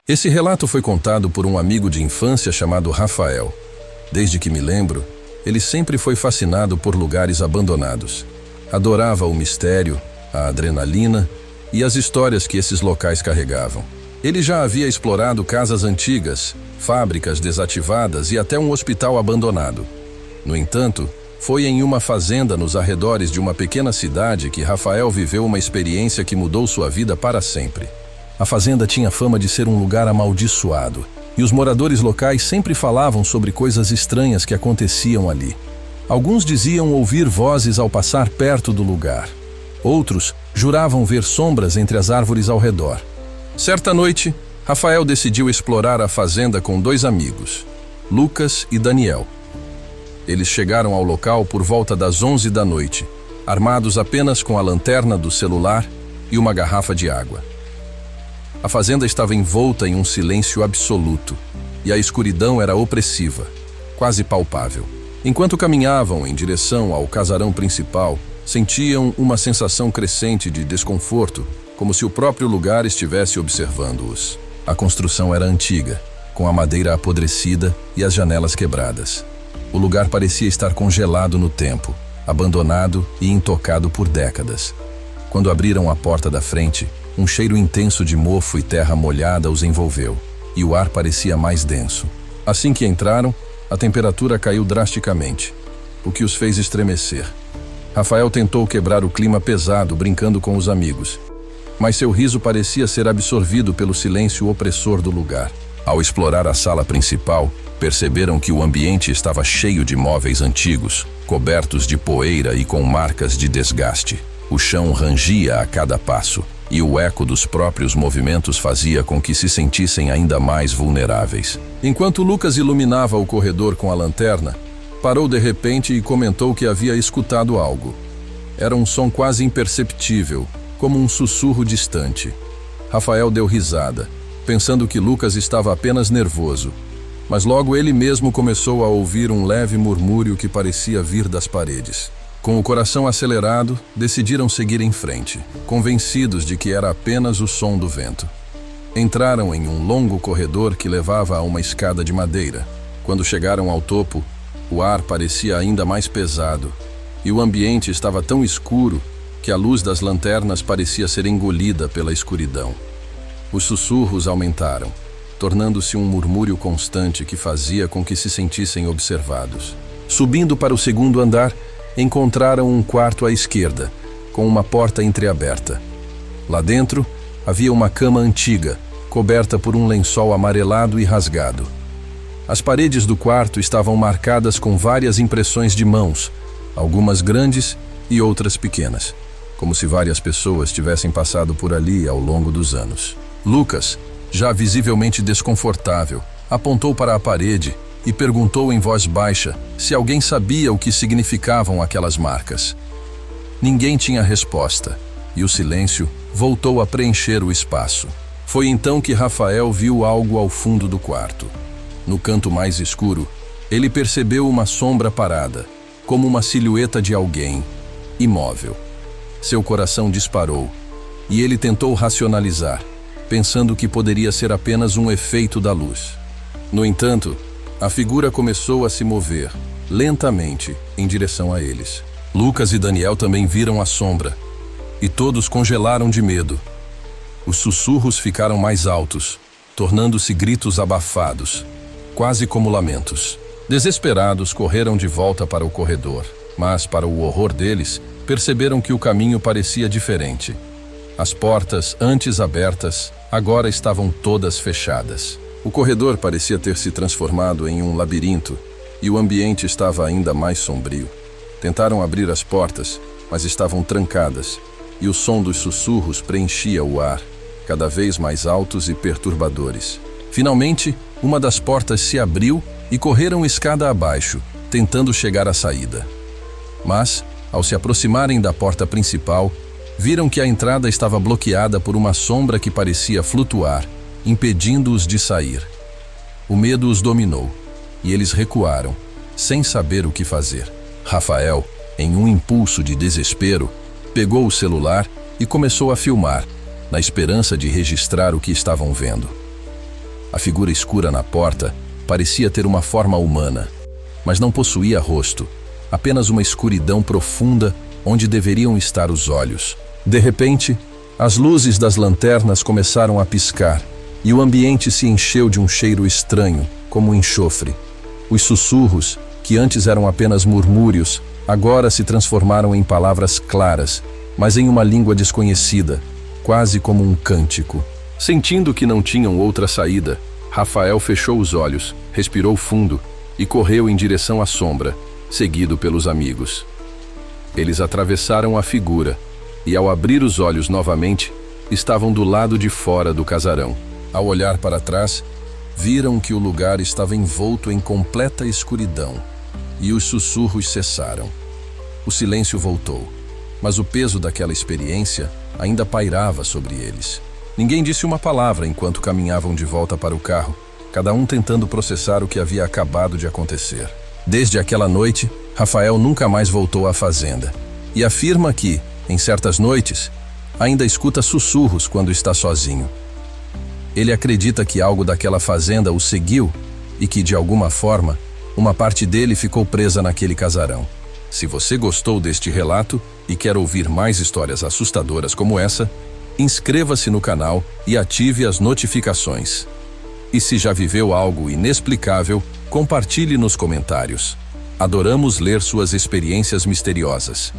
Esse relato foi contado por um amigo de infância chamado Rafael. Desde que me lembro, ele sempre foi fascinado por lugares abandonados. Adorava o mistério, a adrenalina e as histórias que esses locais carregavam. Ele já havia explorado casas antigas, fábricas desativadas e até um hospital abandonado. No entanto, foi em uma fazenda nos arredores de uma pequena cidade que Rafael viveu uma experiência que mudou sua vida para sempre. A fazenda tinha fama de ser um lugar amaldiçoado, e os moradores locais sempre falavam sobre coisas estranhas que aconteciam ali. Alguns diziam ouvir vozes ao passar perto do lugar. Outros juravam ver sombras entre as árvores ao redor. Certa noite, Rafael decidiu explorar a fazenda com 2 amigos, Lucas e Daniel. Eles chegaram ao local por volta das 11 da noite, armados apenas com a lanterna do celular e uma garrafa de água. A fazenda estava envolta em um silêncio absoluto, e a escuridão era opressiva, quase palpável. Enquanto caminhavam em direção ao casarão principal, sentiam uma sensação crescente de desconforto, como se o próprio lugar estivesse observando-os. A construção era antiga, com a madeira apodrecida e as janelas quebradas. O lugar parecia estar congelado no tempo, abandonado e intocado por décadas. Quando abriram a porta da frente, um cheiro intenso de mofo e terra molhada os envolveu, e o ar parecia mais denso. Assim que entraram, a temperatura caiu drasticamente, o que os fez estremecer. Rafael tentou quebrar o clima pesado, brincando com os amigos, mas seu riso parecia ser absorvido pelo silêncio opressor do lugar. Ao explorar a sala principal, perceberam que o ambiente estava cheio de móveis antigos, cobertos de poeira e com marcas de desgaste. O chão rangia a cada passo, e o eco dos próprios movimentos fazia com que se sentissem ainda mais vulneráveis. Enquanto Lucas iluminava o corredor com a lanterna, parou de repente e comentou que havia escutado algo. Era um som quase imperceptível, como um sussurro distante. Rafael deu risada, pensando que Lucas estava apenas nervoso, mas logo ele mesmo começou a ouvir um leve murmúrio que parecia vir das paredes. Com o coração acelerado, decidiram seguir em frente, convencidos de que era apenas o som do vento. Entraram em um longo corredor que levava a uma escada de madeira. Quando chegaram ao topo, o ar parecia ainda mais pesado, e o ambiente estava tão escuro que a luz das lanternas parecia ser engolida pela escuridão. Os sussurros aumentaram, tornando-se um murmúrio constante que fazia com que se sentissem observados. Subindo para o segundo andar, encontraram um quarto à esquerda, com uma porta entreaberta. Lá dentro, havia uma cama antiga, coberta por um lençol amarelado e rasgado. As paredes do quarto estavam marcadas com várias impressões de mãos, algumas grandes e outras pequenas, como se várias pessoas tivessem passado por ali ao longo dos anos. Lucas, já visivelmente desconfortável, apontou para a parede e perguntou em voz baixa se alguém sabia o que significavam aquelas marcas. Ninguém tinha resposta, e o silêncio voltou a preencher o espaço. Foi então que Rafael viu algo ao fundo do quarto. No canto mais escuro, ele percebeu uma sombra parada, como uma silhueta de alguém, imóvel. Seu coração disparou, e ele tentou racionalizar, pensando que poderia ser apenas um efeito da luz. No entanto, a figura começou a se mover, lentamente, em direção a eles. Lucas e Daniel também viram a sombra, e todos congelaram de medo. Os sussurros ficaram mais altos, tornando-se gritos abafados, quase como lamentos. Desesperados, correram de volta para o corredor, mas, para o horror deles, perceberam que o caminho parecia diferente. As portas, antes abertas, agora estavam todas fechadas. O corredor parecia ter se transformado em um labirinto, e o ambiente estava ainda mais sombrio. Tentaram abrir as portas, mas estavam trancadas, e o som dos sussurros preenchia o ar, cada vez mais altos e perturbadores. Finalmente, uma das portas se abriu e correram escada abaixo, tentando chegar à saída. Mas, ao se aproximarem da porta principal, viram que a entrada estava bloqueada por uma sombra que parecia flutuar, impedindo-os de sair. O medo os dominou, e eles recuaram, sem saber o que fazer. Rafael, em um impulso de desespero, pegou o celular e começou a filmar, na esperança de registrar o que estavam vendo. A figura escura na porta parecia ter uma forma humana, mas não possuía rosto, apenas uma escuridão profunda onde deveriam estar os olhos. De repente, as luzes das lanternas começaram a piscar e o ambiente se encheu de um cheiro estranho, como enxofre. Os sussurros, que antes eram apenas murmúrios, agora se transformaram em palavras claras, mas em uma língua desconhecida, quase como um cântico. Sentindo que não tinham outra saída, Rafael fechou os olhos, respirou fundo e correu em direção à sombra, seguido pelos amigos. Eles atravessaram a figura e, ao abrir os olhos novamente, estavam do lado de fora do casarão. Ao olhar para trás, viram que o lugar estava envolto em completa escuridão e os sussurros cessaram. O silêncio voltou, mas o peso daquela experiência ainda pairava sobre eles. Ninguém disse uma palavra enquanto caminhavam de volta para o carro, cada um tentando processar o que havia acabado de acontecer. Desde aquela noite, Rafael nunca mais voltou à fazenda e afirma que, em certas noites, ainda escuta sussurros quando está sozinho. Ele acredita que algo daquela fazenda o seguiu e que, de alguma forma, uma parte dele ficou presa naquele casarão. Se você gostou deste relato e quer ouvir mais histórias assustadoras como essa, inscreva-se no canal e ative as notificações. E se já viveu algo inexplicável, compartilhe nos comentários. Adoramos ler suas experiências misteriosas.